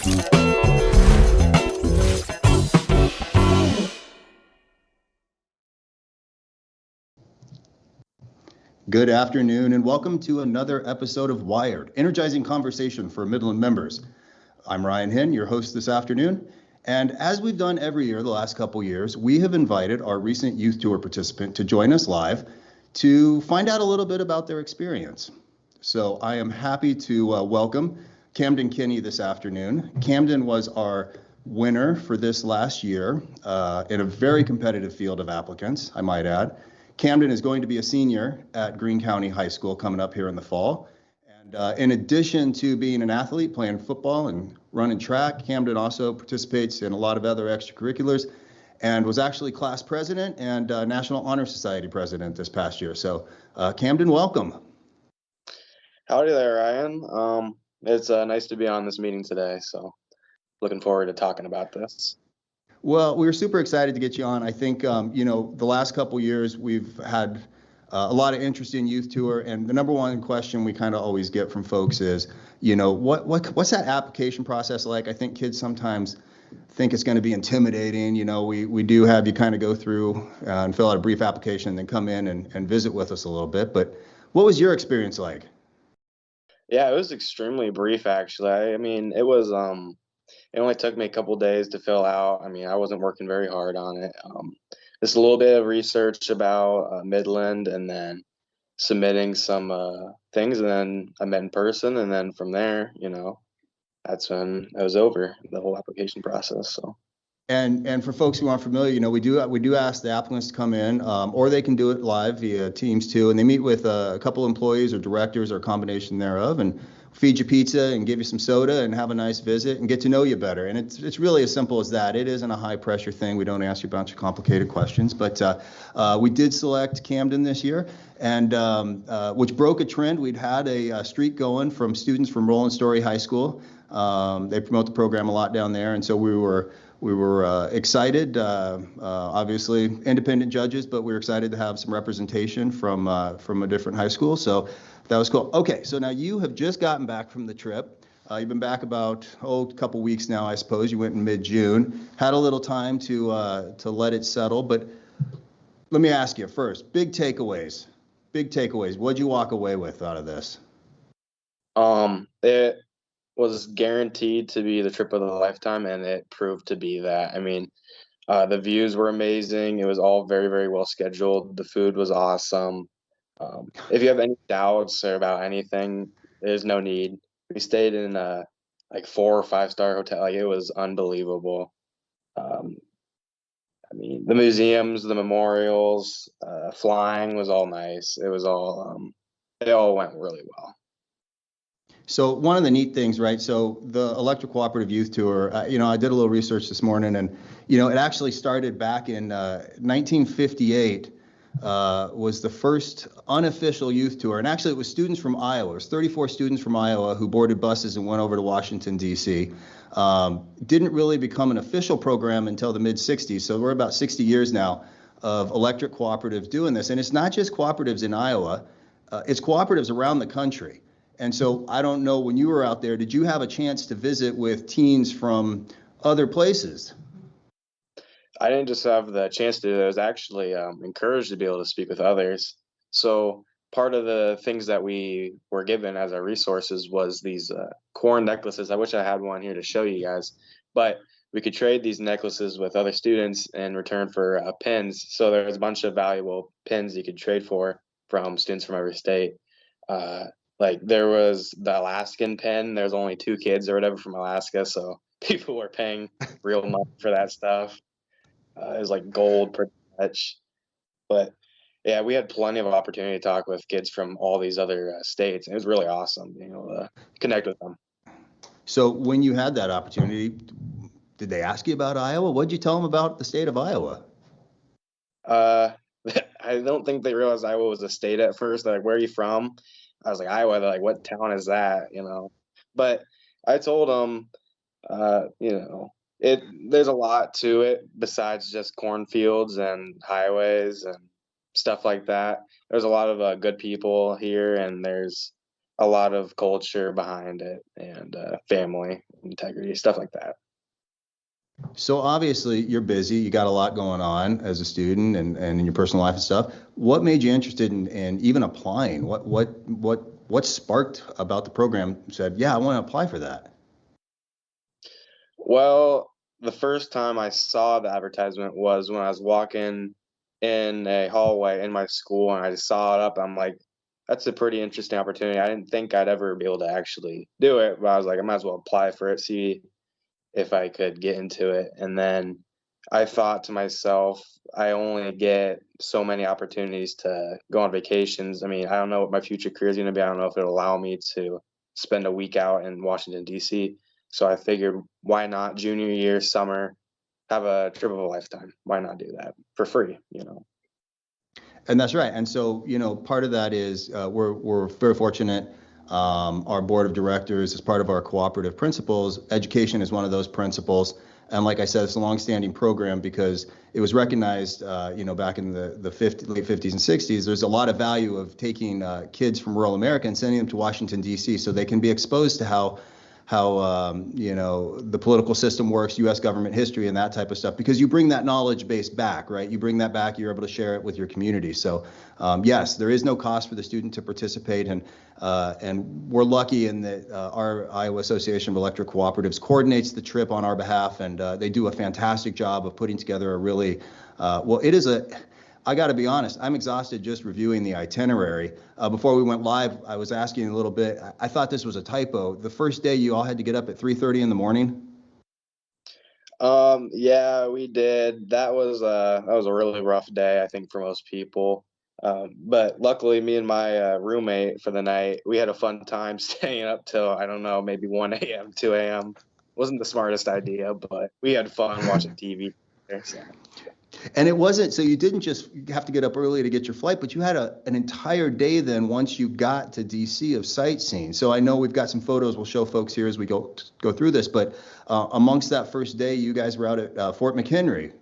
Good afternoon and welcome to another episode of Wired, energizing conversation for Midland members. I'm Ryan Hinn, your host this afternoon. And as we've done every year the last couple years, we have invited our recent youth tour participant to join us live to find out a little bit about their experience. So I am happy to welcome Kamden Kinne this afternoon. Kamden was our winner for this last year in a very competitive field of applicants, I might add. Kamden is going to be a senior at Greene County High School coming up here in the fall. And in addition to being an athlete, playing football and running track, Kamden also participates in a lot of other extracurriculars and was actually class president and National Honor Society president this past year. So Kamden, welcome. Howdy there, Ryan. It's nice to be on this meeting today, so looking forward to talking about this. Well, we were super excited to get you on. I think, the last couple years we've had a lot of interest in youth tour, and the number one question we kind of always get from folks is, what's that application process like? I think kids sometimes think it's going to be intimidating. We do have you kind of go through and fill out a brief application and then come in and visit with us a little bit. But what was your experience like? Yeah, it was extremely brief, actually. I mean, it was it only took me a couple days to fill out. I mean, I wasn't working very hard on it. Just a little bit of research about Midland, and then submitting some things, and then I met in person, and then from there, that's when it was over, the whole application process. So. And for folks who aren't familiar, we do ask the applicants to come in, or they can do it live via Teams too, and they meet with a couple employees or directors or a combination thereof, and feed you pizza and give you some soda and have a nice visit and get to know you better. And it's really as simple as that. It isn't a high pressure thing. We don't ask you a bunch of complicated questions, but we did select Kamden this year, and which broke a trend. We'd had a streak going from students from Roland Story High School. They promote the program a lot down there, and so we were excited, obviously independent judges, but we were excited to have some representation from a different high school. So that was cool. Okay, so now you have just gotten back from the trip. You've been back about, a couple weeks now, I suppose. You went in mid-June, had a little time to let it settle. But let me ask you first, big takeaways. What'd you walk away with out of this? It was guaranteed to be the trip of a lifetime, and it proved to be that. I mean, the views were amazing. It was all very, very well scheduled. The food was awesome. If you have any doubts or about anything, there's no need. We stayed in a 4 or 5 star hotel. It was unbelievable. I mean, the museums, the memorials, flying was all nice. It was all it all went really well. So one of the neat things, right? So the Electric Cooperative Youth Tour, I did a little research this morning, and it actually started back in 1958. Was the first unofficial youth tour, and actually it was students from Iowa. It was 34 students from Iowa who boarded buses and went over to Washington, D.C. Didn't really become an official program until the mid-'60s, so we're about 60 years now of electric cooperatives doing this. And it's not just cooperatives in Iowa, it's cooperatives around the country. And so I don't know, when you were out there, did you have a chance to visit with teens from other places? I didn't just have the chance to do it. I was actually encouraged to be able to speak with others. So part of the things that we were given as our resources was these corn necklaces. I wish I had one here to show you guys, but we could trade these necklaces with other students in return for pins. So there's a bunch of valuable pins you could trade for from students from every state. There was the Alaskan pin. There's only 2 kids or whatever from Alaska, so people were paying real money for that stuff. It was like gold pretty much. But yeah, we had plenty of opportunity to talk with kids from all these other states. And it was really awesome being able to connect with them. So when you had that opportunity, did they ask you about Iowa? What did you tell them about the state of Iowa? I don't think they realized Iowa was a state at first. They're like, "Where are you from?" I was like, "Iowa." They're like, "What town is that?" But I told them, there's a lot to it besides just cornfields and highways and stuff like that. There's a lot of good people here, and there's a lot of culture behind it and family integrity, stuff like that. So obviously you're busy, you got a lot going on as a student and in your personal life and stuff. What made you interested in even applying? What sparked about the program said, yeah, I want to apply for that? Well, the first time I saw the advertisement was when I was walking in a hallway in my school and I just saw it up. I'm like, that's a pretty interesting opportunity. I didn't think I'd ever be able to actually do it, but I was like, I might as well apply for it, see if I could get into it. And then I thought to myself, I only get so many opportunities to go on vacations. I mean, I don't know what my future career is going to be. I don't know if it'll allow me to spend a week out in Washington, D.C. So I figured, why not junior year, summer, have a trip of a lifetime? Why not do that for free, you know? And that's right. And so, part of that is we're very fortunate. Our board of directors, as part of our cooperative principles, education is one of those principles. And like I said, it's a longstanding program because it was recognized, back in the late 50s and 60s. There's a lot of value of taking kids from rural America and sending them to Washington, D.C. so they can be exposed to how the political system works, U.S. government history, and that type of stuff. Because you bring that knowledge base back, right? You bring that back, you're able to share it with your community. So, yes, there is no cost for the student to participate, and we're lucky in that our Iowa Association of Electric Cooperatives coordinates the trip on our behalf, and they do a fantastic job of putting together a really it is a. I got to be honest, I'm exhausted just reviewing the itinerary. Before we went live, I was asking a little bit. I thought this was a typo. The first day you all had to get up at 3:30 in the morning? Yeah, we did. That was a really rough day, I think, for most people. But luckily, me and my roommate for the night, we had a fun time staying up till, I don't know, maybe 1 a.m., 2 a.m. Wasn't the smartest idea, but we had fun watching TV there. So. And it wasn't, so you didn't just have to get up early to get your flight, but you had an entire day then once you got to DC of sightseeing. So I know we've got some photos we'll show folks here as we go through this, but amongst that first day, you guys were out at Fort McHenry.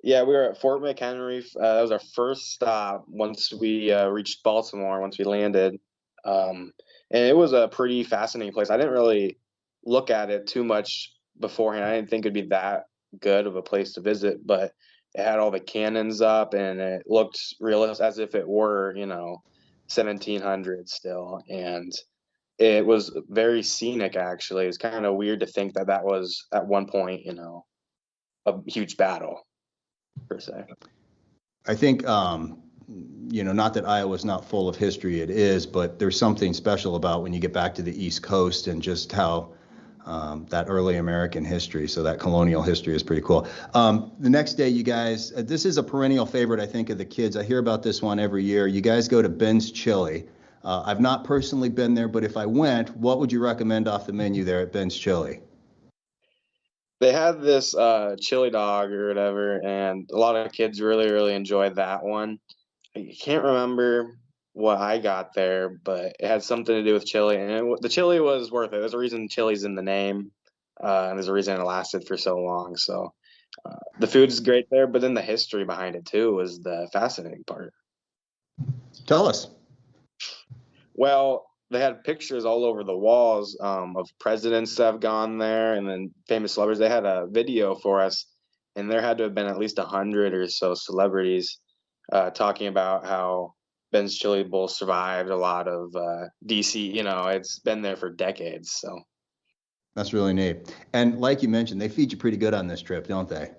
Yeah, we were at Fort McHenry. That was our first stop once we reached Baltimore, once we landed. And it was a pretty fascinating place. I didn't really look at it too much beforehand. I didn't think it'd be that good of a place to visit, but it had all the cannons up and it looked realistic as if it were, 1700 still. And it was very scenic, actually. It's kind of weird to think that that was at one point, a huge battle per se. I think, not that Iowa's not full of history, it is, but there's something special about when you get back to the East Coast and just how that early American history, so that colonial history is pretty cool. The next day, you guys, this is a perennial favorite, I think, of the kids. I hear about this one every year. You guys go to Ben's Chili. I've not personally been there, but if I went, what would you recommend off the menu there at Ben's Chili? They had this chili dog or whatever, and a lot of kids really, really enjoyed that one. I can't remember what I got there, but it had something to do with chili, and the chili was worth it. There's a reason chili's in the name, and there's a reason it lasted for so long. So the food's great there, but then the history behind it too was the fascinating part. Tell us. Well, they had pictures all over the walls of presidents that have gone there, and then famous celebrities. They had a video for us, and there had to have been at least 100 or so celebrities talking about how Ben's Chili Bowl survived a lot of DC. It's been there for decades. So That's really neat. And like you mentioned, they feed you pretty good on this trip, don't they?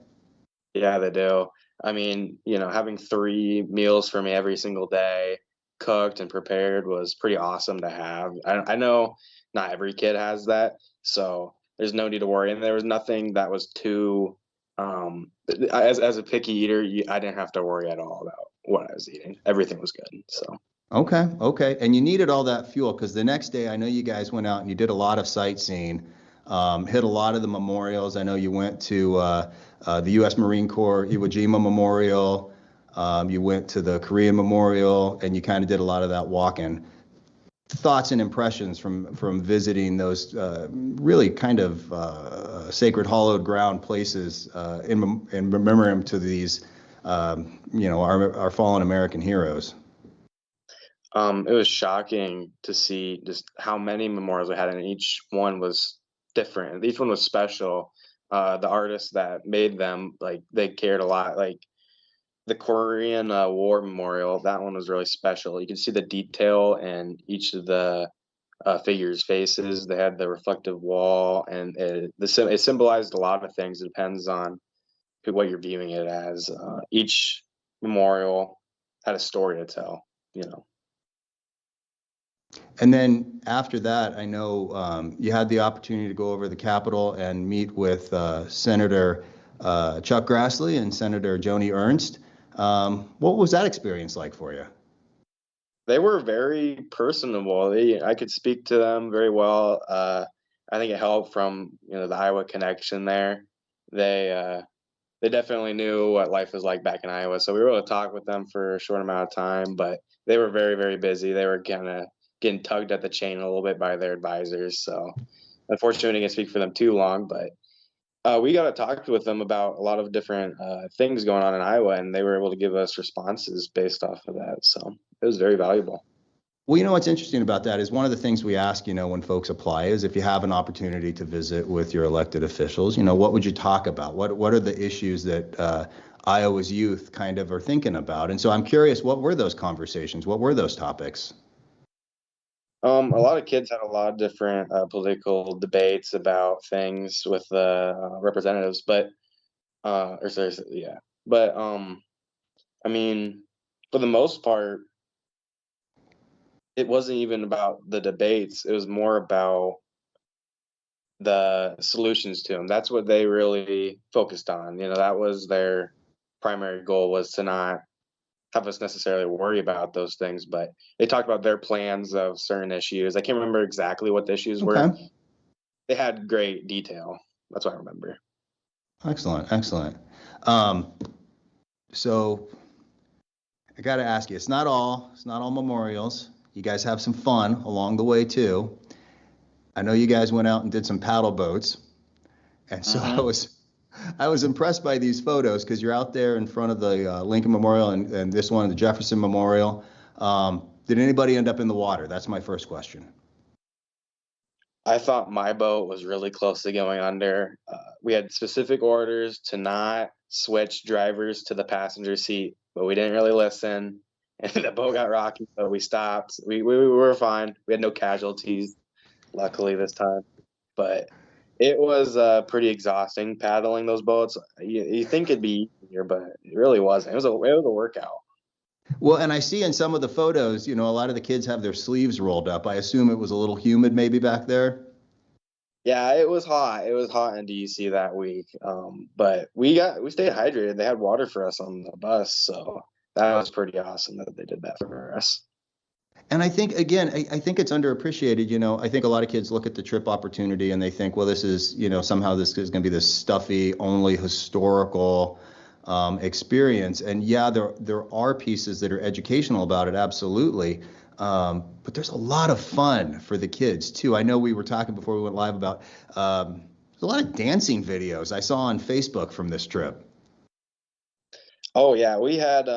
yeah, they do. I mean, having 3 meals for me every single day, cooked and prepared, was pretty awesome to have. I know not every kid has that, so there's no need to worry. And there was nothing that was too, as a picky eater, I didn't have to worry at all about what I was eating. Everything was good. So. Okay, okay. And you needed all that fuel because the next day I know you guys went out and you did a lot of sightseeing, hit a lot of the memorials. I know you went to the U.S. Marine Corps Iwo Jima Memorial. You went to the Korean Memorial, and you kind of did a lot of that walking. Thoughts and impressions from visiting those really kind of sacred, hallowed ground places in memoriam to these, our fallen American heroes. It was shocking to see just how many memorials we had, and each one was different. Each one was special. The artists that made them, like, they cared a lot. Like the Korean War memorial, that one was really special. You can see the detail in each of the figures' faces. They had the reflective wall, and it symbolized a lot of things. It depends on what you're viewing it as. Each memorial had a story to tell. You know. And then after that, I know you had the opportunity to go over to the Capitol and meet with Senator Chuck Grassley and Senator Joni Ernst. What was that experience like for you? They were very personable. I could speak to them very well. I think it helped from, the Iowa connection there. They they definitely knew what life was like back in Iowa, so we were able to talk with them for a short amount of time. But they were very, very busy. They were kind of getting tugged at the chain a little bit by their advisors. So unfortunately, we didn't get to speak for them too long. But we got to talk with them about a lot of different things going on in Iowa, and they were able to give us responses based off of that. So it was very valuable. Well, you know what's interesting about that is one of the things we ask, when folks apply is if you have an opportunity to visit with your elected officials, what would you talk about? What are the issues that Iowa's youth kind of are thinking about? And so I'm curious, what were those conversations? What were those topics? A lot of kids had a lot of different political debates about things with the representatives, but or sorry, yeah, but I mean, for the most part, it wasn't even about the debates. It was more about the solutions to them. That's what they really focused on. That was their primary goal, was to not have us necessarily worry about those things, but they talked about their plans of certain issues. I can't remember exactly what the issues were. Okay, They had great detail. That's what I remember. excellent, excellent. Um, so I got to ask you, it's not all memorials. You guys have some fun along the way too. I know you guys went out and did some paddle boats, and so I Hmm. was I was impressed by these photos because you're out there in front of the Lincoln Memorial and this one, the Jefferson Memorial. Did anybody end up in the water? That's my first question. I thought my boat was really close to going under. We had specific orders to not switch drivers to the passenger seat, but we didn't really listen. And the boat got rocky, so we stopped. We were fine. We had no casualties, luckily this time. But it was pretty exhausting paddling those boats. You think it'd be easier, but it really wasn't. It was a workout. Well, and I see in some of the photos, a lot of the kids have their sleeves rolled up. I assume it was a little humid maybe back there. Yeah, it was hot. It was hot in DC that week. But we stayed hydrated. They had water for us on the bus, so that was pretty awesome that they did that for us. And I think again, I think it's underappreciated. I think a lot of kids look at the trip opportunity and they think, well, this is, somehow this is going to be this stuffy, only historical experience. And yeah, there are pieces that are educational about it, absolutely. But there's a lot of fun for the kids too. I know we were talking before we went live about there's a lot of dancing videos I saw on Facebook from this trip. Oh yeah, we had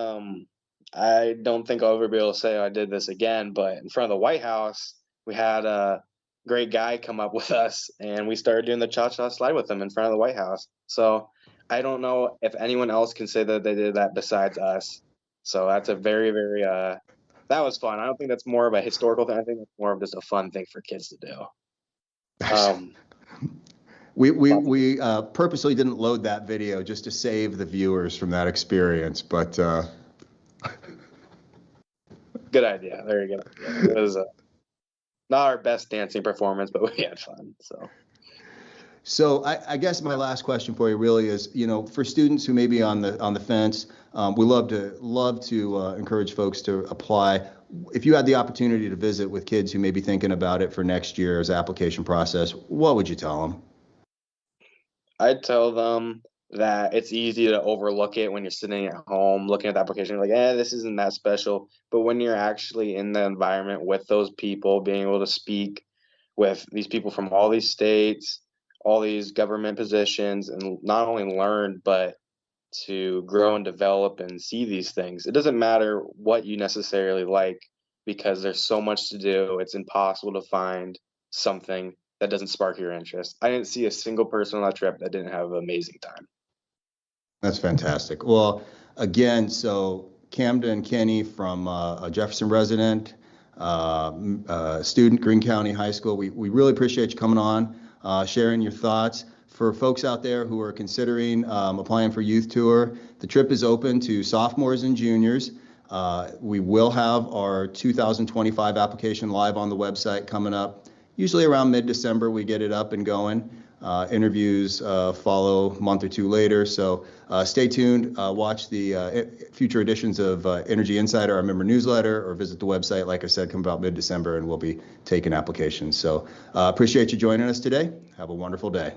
I don't think I'll ever be able to say I did this again, but in front of the White House, we had a great guy come up with us and we started doing the cha-cha slide with him in front of the White House. So I don't know if anyone else can say that they did that besides us. So that's a very, very that was fun. I don't think that's more of a historical thing. I think it's more of just a fun thing for kids to do. Um, We purposely didn't load that video just to save the viewers from that experience, but Good idea. Very good idea. It was not our best dancing performance, but we had fun. So. so I guess my last question for you really is, for students who may be on the fence, we love to encourage folks to apply. If you had the opportunity to visit with kids who may be thinking about it for next year's application process, what would you tell them? I'd tell them that it's easy to overlook it when you're sitting at home looking at the application, you're like, this isn't that special. But when you're actually in the environment with those people, being able to speak with these people from all these states, all these government positions, and not only learn, but to grow and develop and see these things. It doesn't matter what you necessarily like, because there's so much to do. It's impossible to find something that doesn't spark your interest. I didn't see a single person on that trip that didn't have an amazing time. That's fantastic. Well, again, so Kamden Kinne from a Jefferson resident, student, Greene County High School. We really appreciate you coming on, sharing your thoughts. For folks out there who are considering applying for youth tour, the trip is open to sophomores and juniors. We will have our 2025 application live on the website coming up. Usually around mid-December, we get it up and going. Interviews follow a month or two later. So stay tuned. Watch the future editions of Energy Insider, our member newsletter, or visit the website. Like I said, come about mid-December, and we'll be taking applications. So appreciate you joining us today. Have a wonderful day.